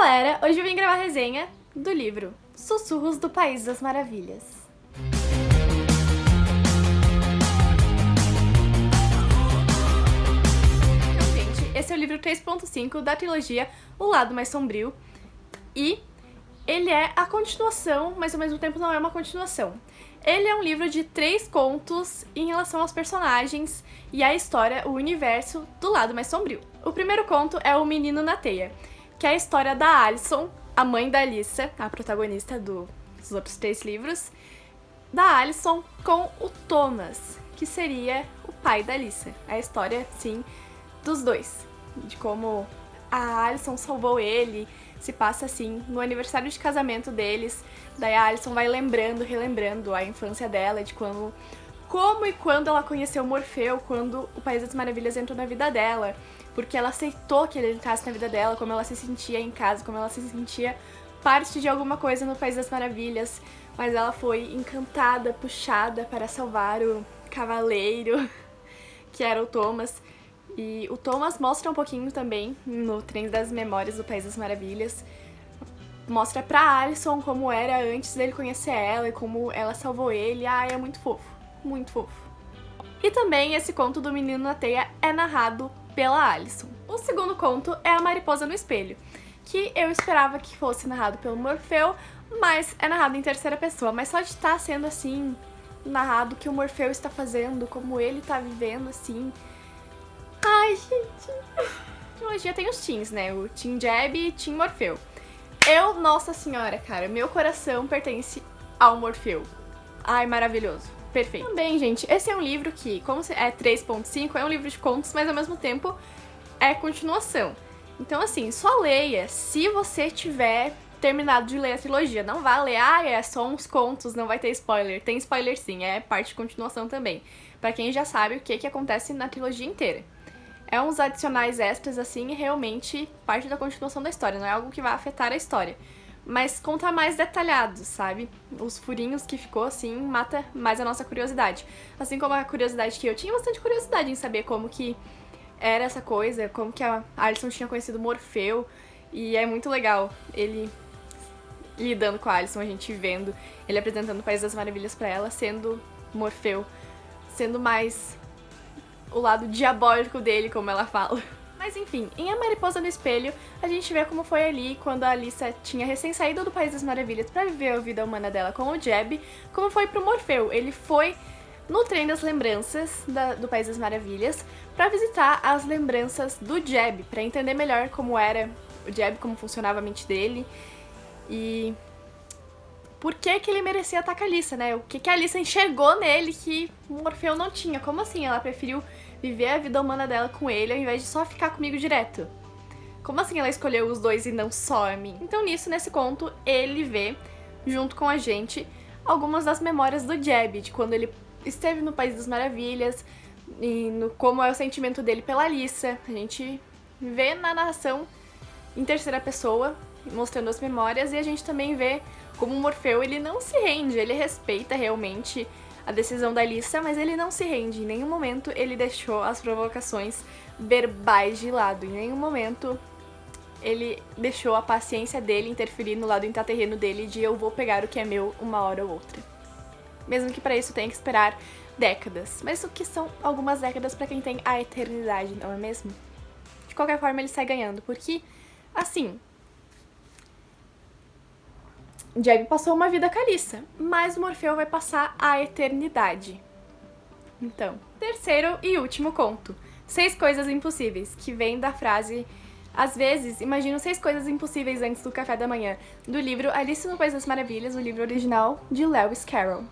galera! Hoje eu vim gravar a resenha do livro Sussurros do País das Maravilhas. Então, gente, esse é o livro 3.5 da trilogia O Lado Mais Sombrio e ele é a continuação, mas ao mesmo tempo não é uma continuação. Ele é um livro de 3 contos em relação aos personagens e à história, o universo do Lado Mais Sombrio. O primeiro conto é O Menino na Teia, que é a história da Alison, a mãe da Alyssa, a protagonista dos outros 3 livros, da Alison com o Thomas, que seria o pai da Alyssa. É a história, sim, dos dois, de como a Alison salvou ele, se passa assim no aniversário de casamento deles. Daí a Alison vai relembrando a infância dela, de como e quando ela conheceu Morfeu, quando o País das Maravilhas entrou na vida dela, porque ela aceitou que ele entrasse na vida dela, como ela se sentia em casa, como ela se sentia parte de alguma coisa no País das Maravilhas, mas ela foi encantada, puxada para salvar o cavaleiro, que era o Thomas. E o Thomas mostra um pouquinho também no Trem das Memórias do País das Maravilhas. Mostra pra Alison como era antes dele conhecer ela e como ela salvou ele. Ah, é muito fofo, muito fofo. E também esse conto do Menino na Teia é narrado pela Alison. O segundo conto é A Mariposa no Espelho, que eu esperava que fosse narrado pelo Morfeu, mas é narrado em terceira pessoa. Mas só de estar sendo assim, narrado o que o Morfeu está fazendo, como ele está vivendo assim... Ai, gente... A trilogia tem os teens, né? O Team Jeb e Team Morfeu. Nossa senhora, cara, meu coração pertence ao Morfeu. Ai, maravilhoso. Perfeito. Também, gente, esse é um livro que, como é 3.5, é um livro de contos, mas ao mesmo tempo é continuação. Então, assim, só leia se você tiver terminado de ler a trilogia. Não vá ler, é só uns contos, não vai ter spoiler. Tem spoiler sim, é parte de continuação também. Pra quem já sabe o que acontece na trilogia inteira. É uns adicionais extras, assim, e realmente parte da continuação da história, não é algo que vai afetar a história. Mas conta mais detalhado, sabe? Os furinhos que ficou, assim, mata mais a nossa curiosidade. Assim como a curiosidade que eu tinha bastante curiosidade em saber como que era essa coisa, como que a Alison tinha conhecido Morfeu, e é muito legal ele lidando com a Alison, a gente vendo, ele apresentando o País das Maravilhas pra ela, sendo Morfeu, sendo mais... o lado diabólico dele, como ela fala. Mas enfim, em A Mariposa no Espelho, a gente vê como foi ali quando a Alyssa tinha recém saído do País das Maravilhas pra viver a vida humana dela com o Jeb, como foi pro Morfeu. Ele foi no Trem das Lembranças do País das Maravilhas pra visitar as lembranças do Jeb, pra entender melhor como era o Jeb, como funcionava a mente dele e por que ele merecia atacar a Alyssa, né? O que a Alyssa enxergou nele que o Morfeu não tinha. Como assim ela preferiu viver a vida humana dela com ele ao invés de só ficar comigo direto? Como assim ela escolheu os dois e não só a mim? Então nesse conto, ele vê, junto com a gente, algumas das memórias do Jeb, de quando ele esteve no País das Maravilhas, e como é o sentimento dele pela Alyssa. A gente vê na narração em terceira pessoa, mostrando as memórias, e a gente também vê como o Morfeu, ele não se rende, ele respeita realmente a decisão da Alyssa, mas ele não se rende. Em nenhum momento ele deixou as provocações verbais de lado. Em nenhum momento ele deixou a paciência dele interferir no lado intraterreno dele de eu vou pegar o que é meu uma hora ou outra. Mesmo que para isso tenha que esperar décadas. Mas o que são algumas décadas para quem tem a eternidade, não é mesmo? De qualquer forma ele sai ganhando, porque, assim... Jeb passou uma vida com a Alyssa, mas o Morfeu vai passar a eternidade. Então, terceiro e último conto. 6 coisas impossíveis, que vem da frase... Às vezes, imagino 6 coisas impossíveis antes do café da manhã, do livro Alice no País das Maravilhas, o livro original de Lewis Carroll.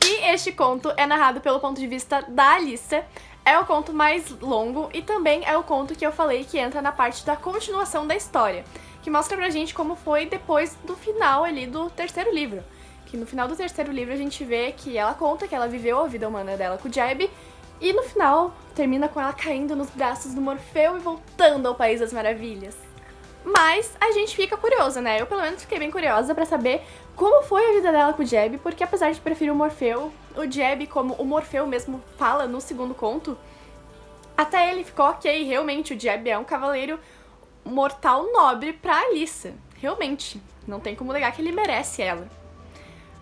E este conto é narrado pelo ponto de vista da Alyssa. É o conto mais longo e também é o conto que eu falei que entra na parte da continuação da história, que mostra pra gente como foi depois do final ali do terceiro livro. Que no final do terceiro livro a gente vê que ela conta que ela viveu a vida humana dela com o Jeb, e no final termina com ela caindo nos braços do Morfeu e voltando ao País das Maravilhas. Mas a gente fica curiosa, né? Eu pelo menos fiquei bem curiosa pra saber como foi a vida dela com o Jeb, porque apesar de preferir o Morfeu, o Jeb, como o Morfeu mesmo fala no segundo conto, até ele ficou ok, realmente o Jeb é um cavaleiro mortal nobre pra Alyssa. Realmente, não tem como negar que ele merece ela.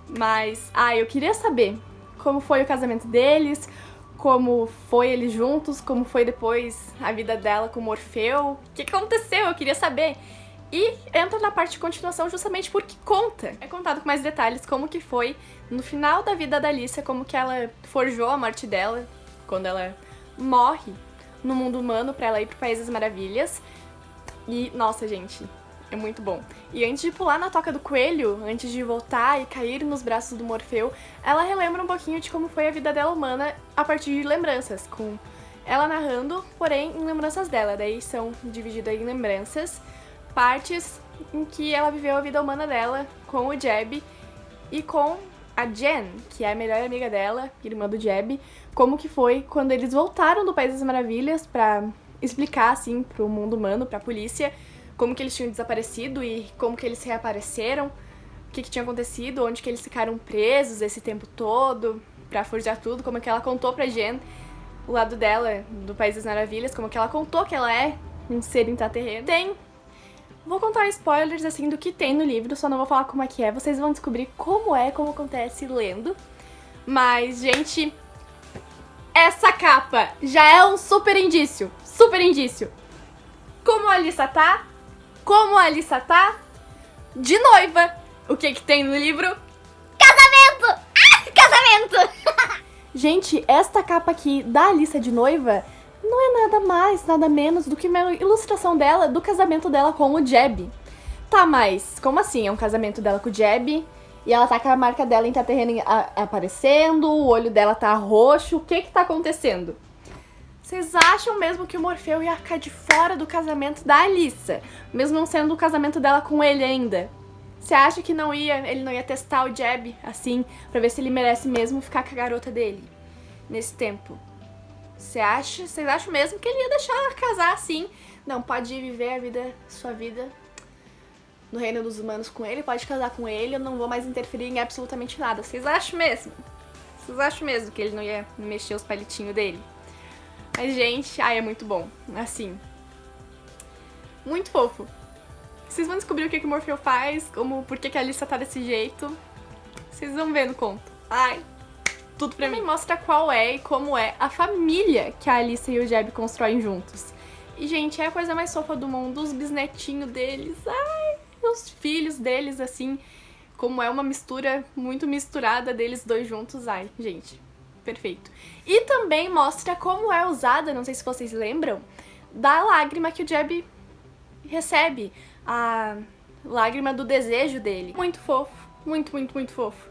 Mas, eu queria saber como foi o casamento deles, como foi eles juntos, como foi depois a vida dela com o Morfeu. O que aconteceu? Eu queria saber. E entra na parte de continuação justamente porque conta. É contado com mais detalhes como que foi no final da vida da Alyssa, como que ela forjou a morte dela, quando ela morre no mundo humano pra ela ir pro País das Maravilhas. E, nossa, gente, é muito bom. E antes de pular na toca do coelho, antes de voltar e cair nos braços do Morfeu, ela relembra um pouquinho de como foi a vida dela humana a partir de lembranças, com ela narrando, porém em lembranças dela. Daí são divididas em lembranças, partes em que ela viveu a vida humana dela com o Jeb e com a Jen, que é a melhor amiga dela, irmã do Jeb, como que foi quando eles voltaram do País das Maravilhas pra explicar, assim, pro mundo humano, pra polícia, como que eles tinham desaparecido e como que eles reapareceram, o que tinha acontecido, onde que eles ficaram presos esse tempo todo, pra forjar tudo, como que ela contou pra Jen o lado dela do País das Maravilhas, como que ela contou que ela é um ser intraterreno. Vou contar spoilers, assim, do que tem no livro, só não vou falar como é que é, vocês vão descobrir como acontece lendo. Mas, gente, essa capa já é um super indício, Como a Alyssa tá? De noiva. O que tem no livro? Casamento! Casamento! Gente, esta capa aqui da Alyssa de noiva não é nada mais, nada menos do que uma ilustração dela do casamento dela com o Jeb. Tá, mas como assim? É um casamento dela com o Jeb e ela tá com a marca dela intraterrena aparecendo, o olho dela tá roxo, o que tá acontecendo? Vocês acham mesmo que o Morfeu ia ficar de fora do casamento da Alyssa, mesmo não sendo o casamento dela com ele ainda? Você acha que ele não ia testar o Jeb, assim, pra ver se ele merece mesmo ficar com a garota dele nesse tempo? Vocês acham mesmo que ele ia deixar ela casar assim? Não, pode ir viver sua vida no reino dos humanos com ele, pode casar com ele, eu não vou mais interferir em absolutamente nada. Vocês acham mesmo? Vocês acham mesmo que ele não ia mexer os palitinhos dele? Mas, gente, é muito bom. Assim, muito fofo. Vocês vão descobrir o que o Morfeu faz, por que a Alyssa tá desse jeito. Vocês vão ver no conto. Tudo pra mim. Mostra qual é e como é a família que a Alyssa e o Jeb constroem juntos. E, gente, é a coisa mais fofa do mundo. Os bisnetinhos deles, os filhos deles, assim, como é uma mistura muito misturada deles dois juntos. Gente, perfeito. E também mostra como é usada, não sei se vocês lembram, da lágrima que o Jeb recebe. A lágrima do desejo dele. Muito fofo. Muito, muito, muito fofo.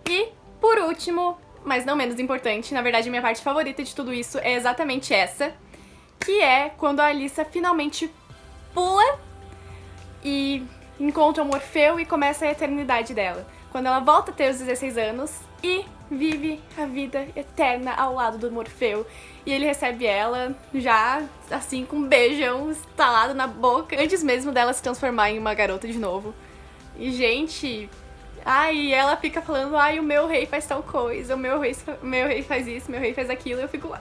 E, por último, mas não menos importante, na verdade a minha parte favorita de tudo isso é exatamente essa, que é quando a Alyssa finalmente pula e encontra o Morfeu e começa a eternidade dela. Quando ela volta a ter os 16 anos e vive a vida eterna ao lado do Morfeu. E ele recebe ela já, assim, com um beijão instalado na boca, antes mesmo dela se transformar em uma garota de novo. E, gente, ela fica falando, o meu rei faz tal coisa, o meu rei faz isso, meu rei faz aquilo, eu fico...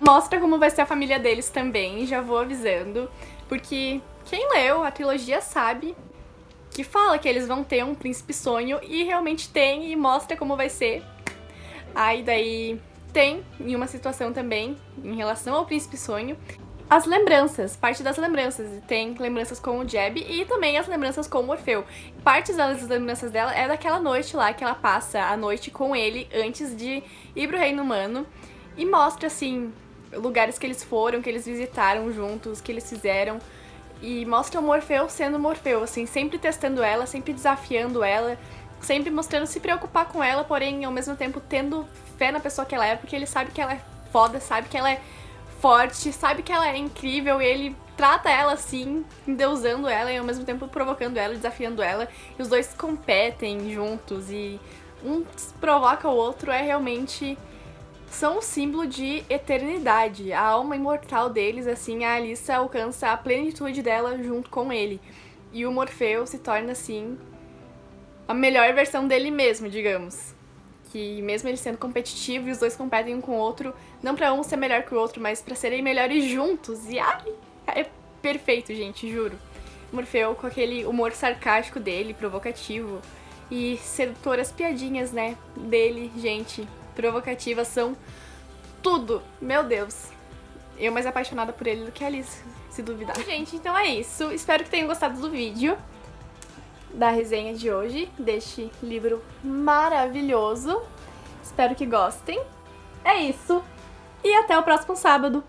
Mostra como vai ser a família deles também, já vou avisando, porque quem leu a trilogia sabe que fala que eles vão ter um príncipe sonho, e realmente tem, e mostra como vai ser. Daí tem em uma situação também, em relação ao príncipe sonho, as lembranças, parte das lembranças. Tem lembranças com o Jeb e também as lembranças com o Morfeu. Partes das lembranças dela é daquela noite lá que ela passa a noite com ele antes de ir pro reino humano. E mostra, assim, lugares que eles foram, que eles visitaram juntos, que eles fizeram. E mostra o Morfeu sendo Morfeu, assim, sempre testando ela, sempre desafiando ela, sempre mostrando se preocupar com ela, porém, ao mesmo tempo, tendo fé na pessoa que ela é, porque ele sabe que ela é foda, sabe que ela é forte, sabe que ela é incrível, e ele trata ela assim, endeusando ela e ao mesmo tempo provocando ela, desafiando ela, e os dois competem juntos, e um provoca o outro, são um símbolo de eternidade. A alma imortal deles, assim, a Alyssa alcança a plenitude dela junto com ele. E o Morfeu se torna, assim, a melhor versão dele mesmo, digamos. Que mesmo ele sendo competitivo e os dois competem um com o outro, não pra um ser melhor que o outro, mas pra serem melhores juntos. E perfeito, gente, juro. Morfeu com aquele humor sarcástico dele, provocativo. E sedutoras piadinhas, né, dele, gente, provocativas são tudo. Meu Deus. Eu mais apaixonada por ele do que a Alice, se duvidar. Gente, então é isso. Espero que tenham gostado do vídeo, da resenha de hoje, deste livro maravilhoso. Espero que gostem. É isso. E até o próximo sábado.